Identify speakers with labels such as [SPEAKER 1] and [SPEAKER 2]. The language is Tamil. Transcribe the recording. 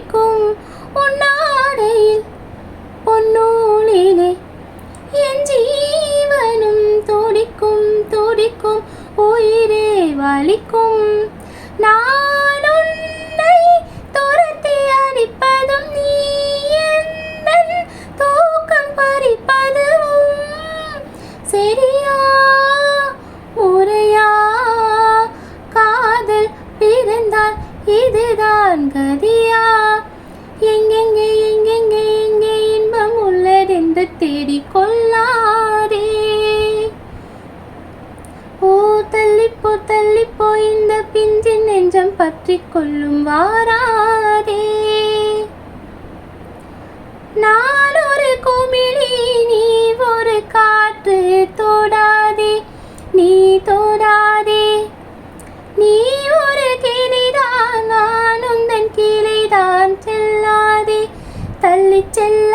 [SPEAKER 1] துடிக்கும் உன்னாடையில் பொன்னூலிலே என் ஜீவனும் துடிக்கும் துடிக்கும் உயிரே வலிக்கும். நான் உன்னை துரத்தி அடிப்பதும் நீ எந்தன் தூக்கம் பறிப்பதும் சரியா முறையா? காதல் பிறந்தால் இதுதான் கதியா? எங்கெங்கே எங்கெங்கே எங்கே இன்பம் உள்ளதென்று தேடிக்கொள்ளாதே. ஓ தள்ளிப்போ இந்த பிஞ்சின் நெஞ்சம் பற்றி கொள்ளும் வாராதே. நான் ஒரு குமிழி நீ ஒரு காற்று தோடாதே நீ தோடாதே. நீ ஒரு கிளிதான் நான் உந்தன் கிளைதான் செல்லாதே தள்ளி செல்ல